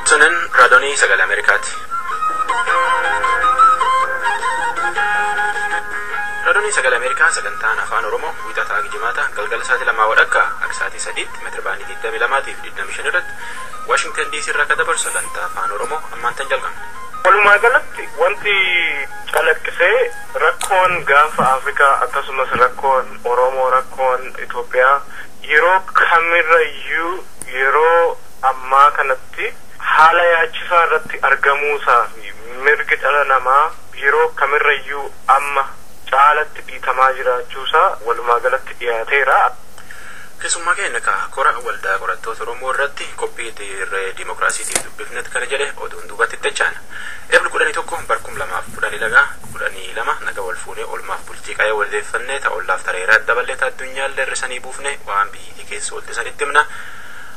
Sunan Radoni Sagala Amerikati. Radoni Sagala Amerikaa sagantaan afaan Oromoo wiixataa Gijimaata galgala sa'aatii 2 akka sa'aatii 3 meetira baandii 22 fi 25 irratti Washington DC irraa kan dabarsu sagantaa afaan Oromoo ammaantan jalqabna. Walumaa galatti wanti calaqqisee rakkoon gaafa Afrikaa akkasumas rakkoon Oromoo rakkoon Itoophiyaa yeroo kamirrayyuu yeroo ammaa kanatti haala yaachisaa irratti argamuusaa fi mirgi dhala namaa yeroo kamirrayyuu amma caalatti dhiitamaa jiraachuusaa walumaa galatti dhiyaateera. Keessummaa keenya kora waldaa qorattoota Oromoo irratti qophii dirree dimokiraasiitiif dubbifnetti kana jedhe oduun duubatti ittachaan. Eebli 11 barkum 2012 naga wal fuunee olmaaf bultii qaayee waldeeffannee ta'ollaaf tareeraa daballeeta addunyaallee irrisanii buufne waan biyyi keessa oolte sanitti himna.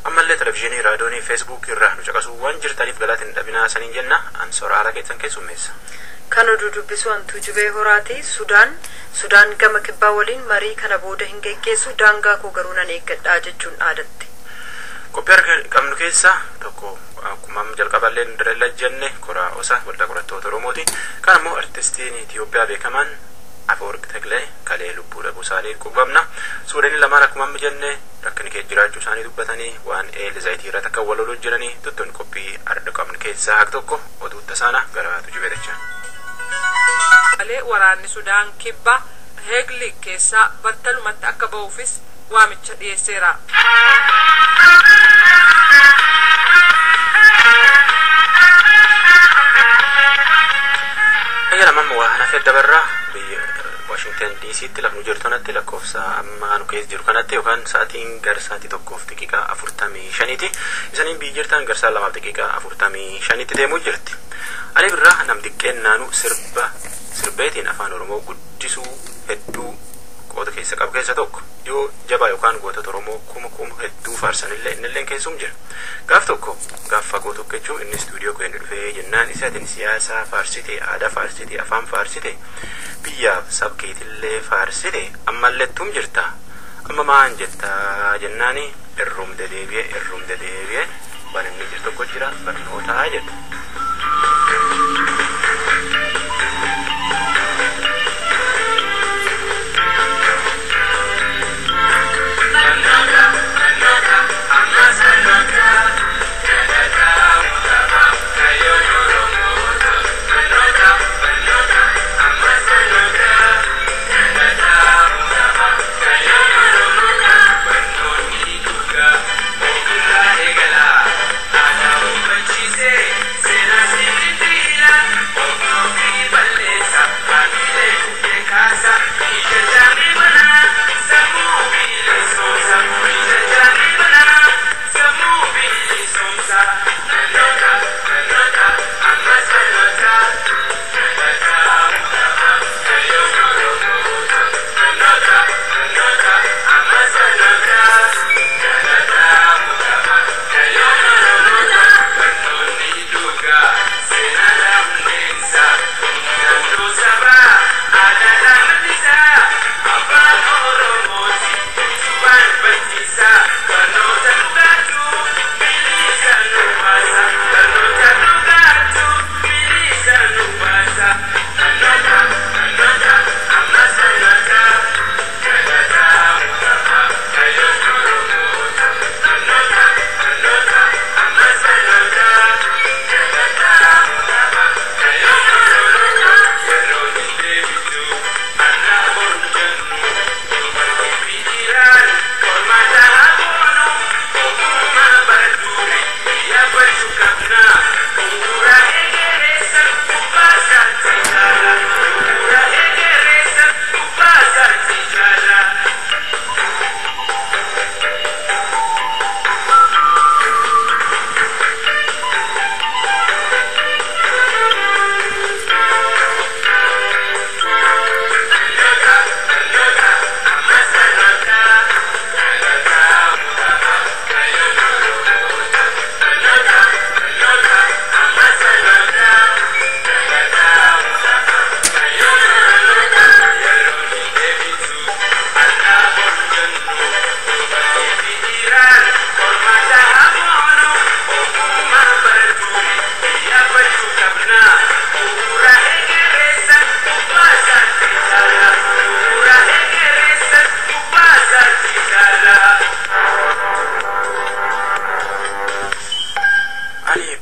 Ammallee televizyiinii raadiyoonii feesbuuk irraa nu caqasuu waan jirtaniif galaatiin dhabinaa saniin jenna ansoora haala keessan keessummeessa. Kan oduu dubbisu Antuu Jibee Horaati. Sudaan gama kibbaa waliin marii kana booda hin geggeessu daangaa koo garuu nan eeggadhaa jechuun dhaadatti. Qophii qabnu keessaa tokko akkuma jalqaballee dirree jenne koraa osa waldaa qorattoota Oromooti. Kan ammoo artistiin Itoophiyaa beekamaan Afoorq Teklee kalee lubbuu dhabuu isaanii quuqamna. Suudanii lamaan akkuma jenne rakkina keessa jiraachuu isaanii dubbatanii waan zayitii irratti akka wal loluu jiranii tuttuun qophii arda qabnu keessaa haq tokko oduu tasaana gara tujubeetachaa. Waraanni Sudaan kibba Heegli keessaa battalumatti akka ba'uufis waamicha dhiyeesseera. Ayyaalamaan waa hanaafee dabarraa Washington DC'tti lafnu jirtonatti lakkoofsa amma nu keessa jiru kanatti yookaan sa'aatiin gara sa'aatii 1:45ti. Isaniin biyyi jirtan gara sa'aatii 2:45ti deemuu jirti. Ani birraa nam xiqqeen naanu sirbeetiin afaan Oromoo guddisuu hedduu qooda keessa qabu keessa tokko yoo jabaa yookaan gootota Oromoo kuma hedduu faarsanillee innillee keessum jira. Gaaf tokko gaaf fagoo tokko jechuun inni istuudiyoo keenya dhufee jennaan isaatiin siyaasa faarsite aadaa faarsite afaan faarsite biyyaaf sabkeetillee faarsite ammallettuum jirta amma maan jettaa jennaani irrumde deebi'ee waan inni jiru tokko jira barnootaa jedhu. Say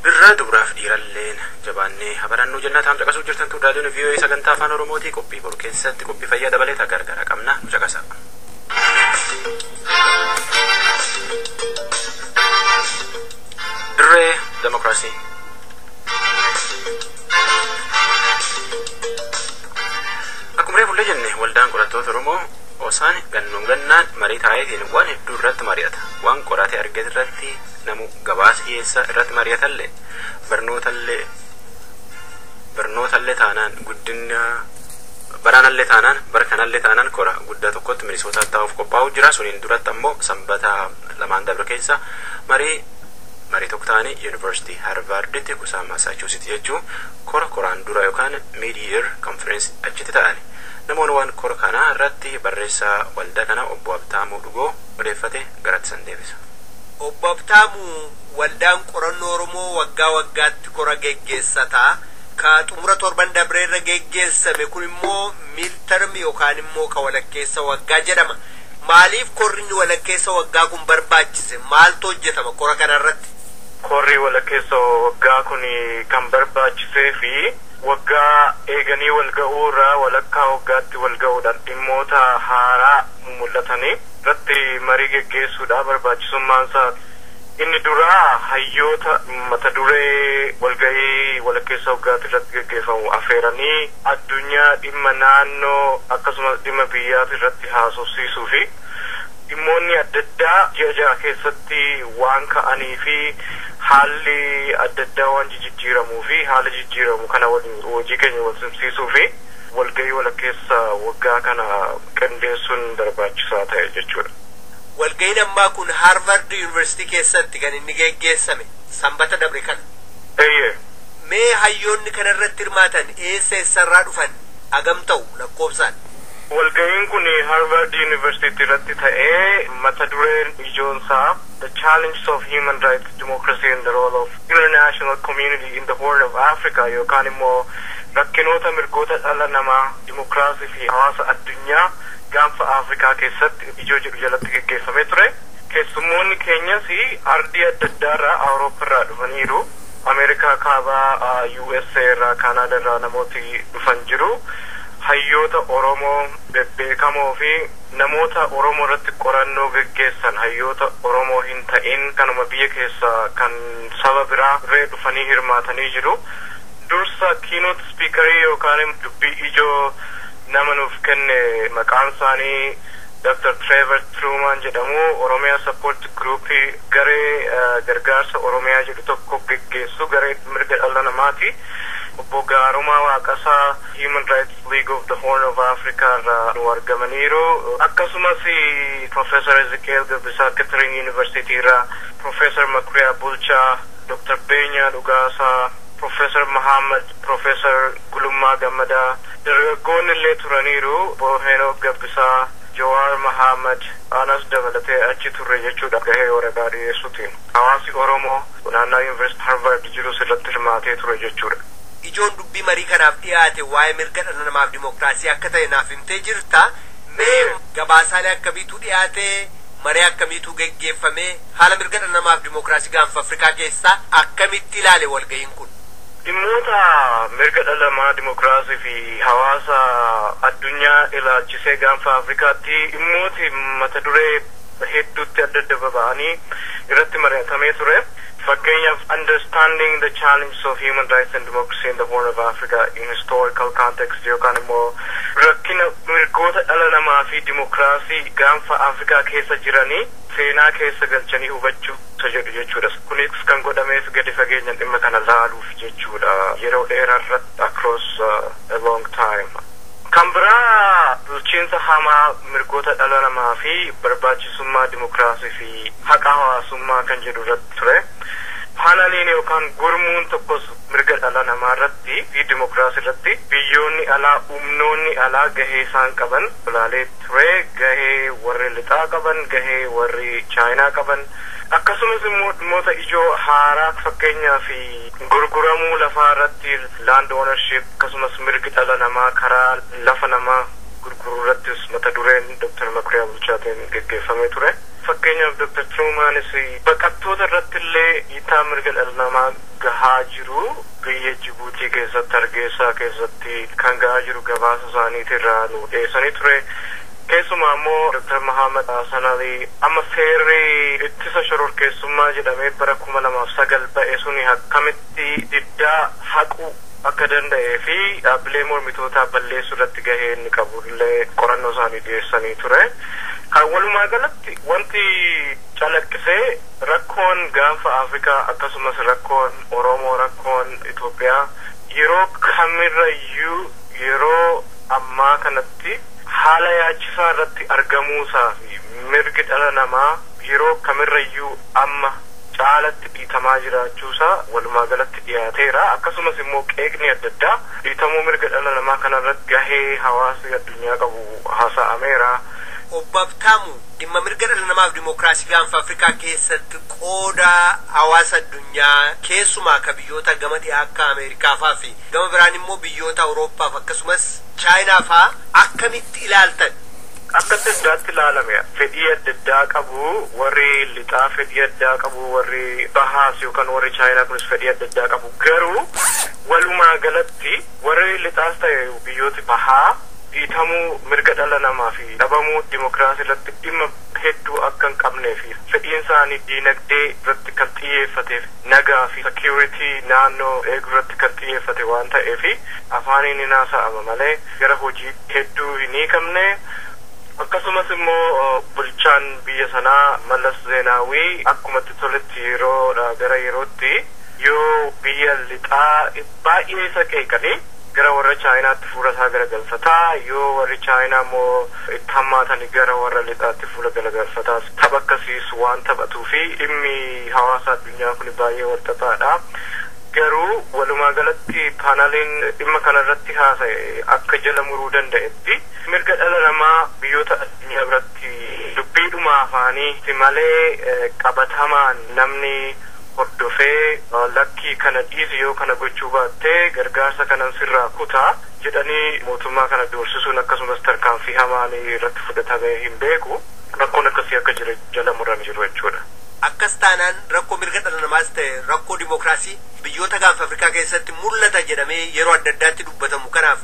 birraa dubraaf dhiiralleen jabaannee habarannuu jennaa taam caqasuu jirtan tuudaaleen VOA sagantaa afaan Oromootii qophii boru keessatti qophii fayyaa dabaleeta gargara qabna nu caqasa. Dirree Demokiraasii. Akkuma reefullee jenne waldaan qorattoota Oromoo osaan gannuun gannaan marii taa'eetiin waan hedduu irratti mari'ata. Waan qorate argate irratti namu gabaasa dhiyeessa irratti mari'atallee barnootallee taanaan guddina baraanallee taanaan barkanallee taanaan kora guddaa tokkotti Minisootaa taa'uuf qophaa'u jira. Suniin duratti ammoo sanbata lamaan dabre keessa marii tokko ta'anii Yuunivarsiitii Harvarditti kutaa Masaachuusetti jechuun koraan dura yookaan Mid-Year Conference achitti ta'ani. Namoonni waan kora kanaa irratti barreessaa waldaa kana obbo Abtaamuu Dhugoo odeeffate garatti san deebisa. Obbo Abtaamuu waldaan qorannoo Oromoo waggaa waggaatti kora geggeessataa ka xumura torban dabreerra geggeessame kun immoo miiltarmi yookaan immoo ka walakkeessa waggaa jedhama. Maaliif korri walakkeessa waggaa kun barbaachise? Maaltu hojjetama kora kanarratti? Korri walakkeessa waggaa kun kan barbaachisee fi waggaa eeganii walga'uurraa walakkaa waggaatti walga'uudhaan dhimmoota haaraa mul'atanii irratti marii geggeessuudha barbaachisummaan isaa. Inni duraa hayyoota mata duree walga'ii walakkeessa waggaatti irratti geggeeffamu affeeranii addunyaa dhimma naannoo akkasumas dhimma biyyaati irratti haasofsiisuu fi dhimmoonni adda addaa ji'a keessatti waan ka'anii fi haalli adda addaa waan jijjiiramuu fi haala jijjiiramu kana waliin hojii keenya wal simsiisuu fi walga'ii walakkeessa waggaa kana qindeessuun barbaachisaa ta'e jechuudha. Walga'iin ammaa kun Harvard University keessatti kan inni geggeessame sanbata dabre kana. Mee hayyoonni kanarratti hirmaatan eessarraa dhufan agam ta'u lakkoofsaan? Walga'iin kun Harvard University irratti ta'ee mata dureen ijoonsaa The Challenge of Human Rights, Democracy and the Role of International Community in the Horn of Africa yookaan immoo rakkinoota mirgoota dhala namaa, dimokiraasii fi hawaasa addunyaa gaanfa Afrikaa keessatti ijoo jedhu jalatti geggeeffamee ture. Keessummoonni keenyas ardii adda addaarraa Awurooppaarraa dhufaniiru. Ameerikaa kaabaa, USA irraa, Kaanadaa irraa namooti dhufan jiru. Hayyoota Oromoo bebbeekamoo fi namoota Oromoo irratti qorannoo geggeessan hayyoota Oromoo hin ta'in kanuma biyya keessa kan saba biraa irree dhufanii hirmaatanii jiru. Dursa keynote speakerii yookaan dubbii ijoo nama nuuf kenne maqaan isaanii Dr. Trevor Truman jedhamu Oromiyaa Support Group garee gargaarsa Oromiyaa jedhu tokko geggeessu garee mirga dhala namaati. Obbo Gaarumaa Waaqasaa Human Rights League of the Horn of Africa irraa nu argamaniiru. Akkasumas Professor Ezekiel Gabbisaa Kettering University irraa Professor Makuriyaa Bulchaa, Dr. Beenyaa Dhugaasaa, Professor Muhammad, Professor Gulummaa Gammadaa, dargaggoonni illee turaniiru. Obbo Henook Gabbisaa, Jawaar Muhammad anas dabalatee achi turre jechuudha gahee waraqaa dhiyeessuutiin. Hawaasi Oromoo naannoo Yuunivarsiitii Harvard jirus irratti hirmaatee ture jechuudha. Ijoon dubbii marii kanaaf dhiyaate waa'ee mirga dhala namaaf dimokiraasii akka ta'e naaf himtee jirta. Mee gabaasaalee akkamiitu dhiyaate, marii akkamiitu geggeeffame, haala mirga dhala namaaf dimokiraasii gaanfa Afrikaa keessaa akkamitti ilaale walga'iin kun? Dhimmoota mirga dhala namaa dimokiraasii fi hawaasa addunyaa ilaalchisee gaanfa Afrikaatti dhimmooti mata duree hedduutti adda adda baba'anii irratti mari'atamee ture. Fakkeenyaaf understanding the challenges of human rights and democracy in the Horn of Africa in historical context yookaan immoo rakkina mirgoota dhala namaa fi dimokiraasii gaanfa Afrikaa keessa jiranii seenaa keessa galchanii hubachuu jedhu jechuudha. Kunis kan godhameef gadi fageenyaan dhimma kana laaluuf jechuudha yeroo dheeraarratti across a long time. Kan biraa bulchiinsa hamaa mirgoota dhala namaa fi barbaachisummaa dimokiraasii fi haqa hawaasummaa kan jedhu irratti ture. Paanaliin yookaan gurmuun tokkos mirga dhala namaa irratti fi dimokiraasii irratti biyyoonni alaa humnoonni alaa gahee isaan qaban ilaalee ture. Gahee warri lixaa qaban, gahee warri chaayinaa qaban, akkasumas immoo dhimmoota ijoo haaraa fakkeenyaa fi gurguramuu lafaa irratti land ownership akkasumas mirgi dhala namaa karaa lafa namaa gurguruu irrattis mata dureen Dr. Makuriyaa Bulchaatiin geggeeffamee ture. Fakkeenyaaf Dr. Trumanis baqattoota irratti illee dhiitaa mirga dhala namaa bahaa jiru biyya Jibuutii keessatti Hargeysaa keessatti kan gahaa jiru gabaasa isaaniitirraa nu dhiyeessanii ture. Keessumaa immoo Dr. Muhammad Hassan Ali amma seerri ittisa shororkeessummaa jedhamee bara 2009 ba'e suni akkamitti diddaa haquu akka danda'ee fi dhaabbilee mormitootaa balleessuu irratti gahee inni qabu illee qorannoo isaanii dhiyeessanii ture. Kan walumaa galatti wanti calaqqisee rakkoon gaanfa Afrikaa akkasumas rakkoon Oromoo rakkoon Itoophiyaa yeroo kamirrayyuu yeroo ammaa kanatti haala yaachisaa irratti argamuusaa fi mirgi dhala namaa yeroo kamirrayyuu amma caalatti dhiitamaa jiraachuusaa walumaa galatti dhiyaateera. Akkasumas immoo qeeqni adda addaa dhiitamuu mirga dhala namaa kanarratti gahee hawaasni addunyaa qabu haasa'ameera. Obbabtaamu dhimma mirga dhala namaaf dimokiraasii gaanfa Afrikaa keessatti qooda hawaasa addunyaa keessumaa ka biyyoota gama dhiyaa akka Ameerikaa faa fi gama biraan immoo biyyoota Awurooppaa akkasumas Chaayinaa faa akkamitti ilaaltan? Akkatti addaatti ilaalame fedhii adda addaa qabu warri lixaa fedhii addaa qabu warri bahaas yookaan warri Chaayinaa kunis fedhii adda addaa qabu garuu walumaa galatti warri lixaas ta'e biyyooti bahaa dhiitamuu mirga dhala namaa fi dhabamuu dimokiraasii irratti dhimma hedduu akka hin qabnee fi fedhiin isaanii diinagdee irratti kan xiyyeeffateef nagaa fi security naannoo eeguu irratti kan xiyyeeffate waan ta'eef afaaniin hin haasa'ama malee gara hojii hedduu hin hiikamne. Akkasumas immoo bulchaan biyya sanaa Mallas Zeenaawii akkumatti toletti yeroodha gara yerootti yoo biyya lixaa baay'ee isa qeeqanii gara warra Chaayinaatti fuula isaa garagalfataa yoo warri Chaayinaa immoo itti hammaatanii gara warra lixaatti fuula garagalfataa tapha akkasiis waan taphatuu fi dhimmi hawaasa addunyaa kun baay'ee walxaxaadha. Garuu walumaa galatti paanaliin dhimma kanarratti haasa'e akka jala muruu danda'etti mirga dhala namaa biyyoota addunyaa biratti dubbiidhuma afaanii malee qabatamaan namni hordofee lakkii kana dhiisi yoo kana gochuu baattee gargaarsa kanan sirraa kutaa jedhanii mootummaa kana doorsisuun akkasumas tarkaanfii hamaanii irratti fudhatamee hin beeku. Rakkoon akkasii akka jala murame jiru jechuudha. Akkas taanaan rakkoo mirga dhala namaas ta'e rakkoo dimokiraasii biyyoota gaanfa Afrikaa keessatti mul'ata jedhamee yeroo adda addaatti dubbatamu kanaaf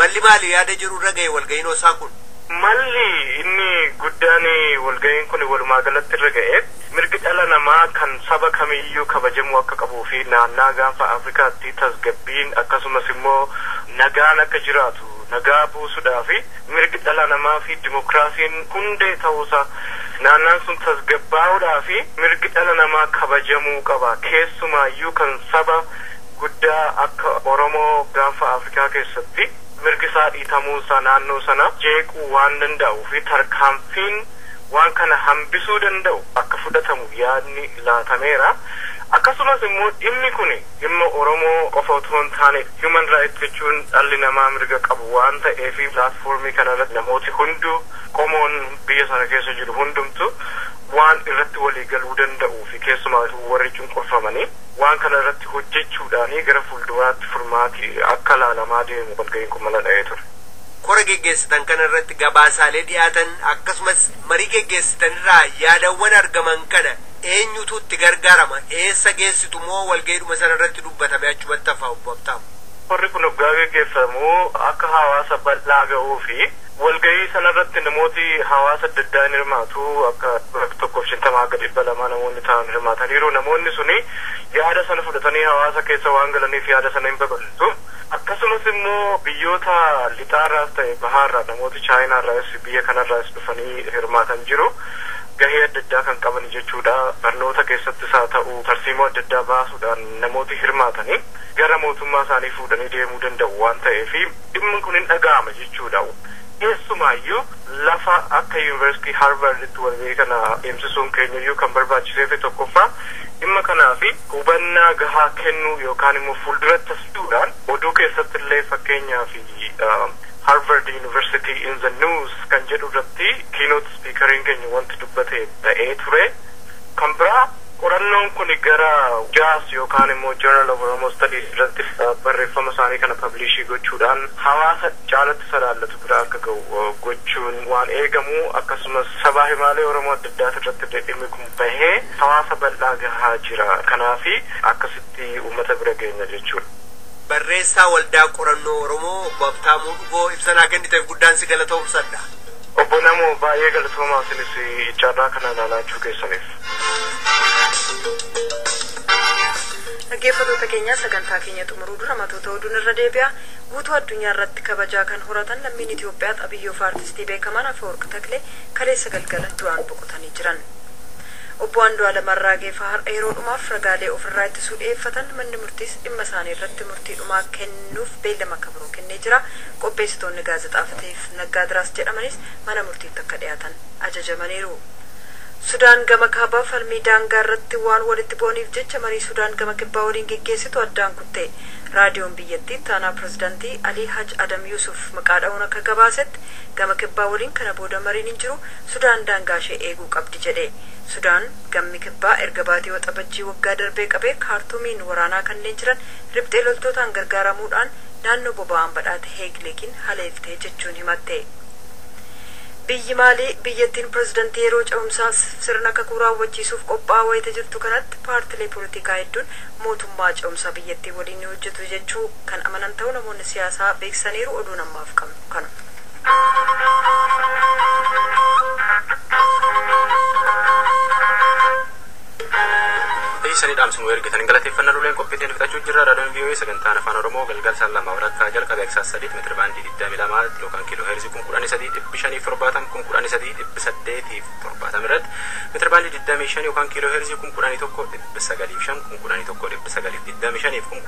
malli maali yaada jiru irra ga'e walga'iin isaa kun? Malli inni guddaan walga'iin kun walumaa galatti irra ga'e mirgi dhala namaa kan saba kamiyyuu kabajamuu akka qabuu fi naannaa gaanfa Afrikaatti tasgabbiin akkasumas immoo nagaan akka jiraatu nagaa buusuudhaa fi mirgi dhala namaa fi dimokiraasiin hundee ta'uusaa naannaan sun tasgabbaa'uudhaa fi mirgi dhala namaa kabajamuu qaba. Keessumaayyuu kan saba guddaa akka Oromoo gaanfa Afrikaa keessatti mirgi isaa dhiitamuusaa naannoo sana jeequu waan danda'uu fi tarkaanfiin waan kana hambisuu danda'u akka fudhatamu yaadni laatameera. Akkasumas immoo dhimmi kun dhimma Oromoo qofa otoo hin taane human rights jechuun dhalli namaa mirga qabu waan ta'eef pilaatfoormii kanarratti namooti hunduu qomoon biyya sana keessa jiru hundumtu waan irratti walii galuu danda'uu fi keessumaa warri cunqurfamanii waan kana irratti hojjechuudhaanii gara fuulduraatti furmaati akka laalamaa deemu walga'iin kun mala dha'ee ture. Kora geggeessitan kana irratti gabaasaalee dhiyaatan akkasumas marii geggeessitan irraa yaadawwan argaman kana eenyutu itti gargaarama eessa geessitu moo walga'iidhuma sana irratti dubbatame achumatti hafaa obbabtaamu? Korri kun waggaa geggeeffamu akka hawaasa bal'aa ga'uu fi walga'ii sanarratti namooti hawaasa adda addaa hirmaatu akka 150 namoonni ta'an hirmaataniiru. Namoonni suni yaada sana fudhatanii hawaasa keessa waan galaniif yaada sana hin babal'isu. Akkasumas immoo biyyoota lixaarraas ta'e bahaarraa namooti Chaayinaarraas biyya kanarraas dhufanii hirmaatan jiru. Gahee adda addaa kan qaban jechuudha. Barnoota keessattis haa ta'u tarsiimoo adda addaa baasuudhaan namooti hirmaatanii gara mootummaa isaanii fuudhanii deemuu danda'u waan ta'eef dhimmi kun hin dhaga'ama jechuudha. Keessumaayyuu lafa akka Yuunivarsiitii Harvarditti walga'ii kana deemsisuun keenyayyuu kan barbaachiseef tokkoffaa dhimma kanaaf hubannaa gahaa kennuu yookaan immoo fuulduratti tasduudhaan oduu keessatti illee fakkeenyaaf Harvard University in the News kan jedhu irratti keynote speakeriin keenya wanti dubbate ta'ee ture. Kan biraa qorannoon kun gara JAS yookaan immoo Journal of Oromo Studies irratti barreeffama isaanii kana publishii gochuudhaan hawaasa caalatti sadaallatu bira akka ga'u gochuun waan eegamu akkasumas sabaa himaalee Oromoo adda addaa irratti dhimmi kun bahee hawaasa bal'aa gahaa jira. Kanaafi akkasitti uummata bira geenya jechuudha. Barreessaa waldaa qorannoo Oromoo obbo Habtaamuu Dhugoo ibsanaa kenniteef guddaan si galatoomsadha. Obbo Namoo baay'ee galatoomaa isinis carraa kana ilaalachuu keessaniif. Dhaggeeffattoota keenya sagantaa keenya xumuruu dura matoota oduun irra deebi'a. Guutuu addunyaa irratti kabajaa kan horatan lammiin Itoophiyaa Abiyyoof aartistii beekaman Afeworq Taklee kaleessa galgala du'aan boqotanii jiran. Obbo Andu'aalem Arraagee har'a yeroo dhumaaf ragaalee ofirraa ittisuu dhiyeeffatan manni murtiis dhimma isaanii irratti murtii dhumaa kennuuf beellama kabiroo kennee jira. Qopheessitoonni gaazexaa Fiteef Naggaadiraas jedhamanis mana murtiitti akka dhiyaatan ajajamaniiru. Sudaan gama kaabaa falmii daangaa irratti waan walitti bu'aniif jecha marii Sudaan gama kibbaa waliin geggeessitu addaan kutte. Raadiyoon biyyattii taanaa pirezidaantii Alii Haj Adam Yusuf maqaa dha'uun akka gabaasetti gama kibbaa waliin kana booda mariin hin jiru Sudaan daangaa ishee eeguu qabdi jedhe. Sudaan gammi kibbaa erga baatii waxabajjii waggaa darbee qabee kaartuumiin waraanaa kanneen jiran riphxee loltootaan gargaaramuudhaan naannoo boba'aan badhaate Heegleekiin haleeltee jechuun himatte. Biyyi Maalii biyyattiin pirezidaantii yeroo ce'umsaa sirna kakuu raawwachiisuuf qophaa'aa wayita jirtu kanatti paartilee poolitikaa hedduun mootummaa ce'umsaa biyyattii waliin hojjetu jechuu kan amanan ta'uu namoonni siyaasaa beeksisaniiru. oduun ammaaf qabnu kana. Sani dhaamsuun ergitan galateeffannaa luleen qophiitiin fixachuu jirra. Raadiyoon VOA sagantaan afaan Oromoo galgal saan lama walakkaa jalqabee aksaas 3 meetira baandii 22 yookaan kiiloo heerzii 13,570 13,870 irratti meetira baandii 25 yookaan kiiloo heerzii 11,905 11,925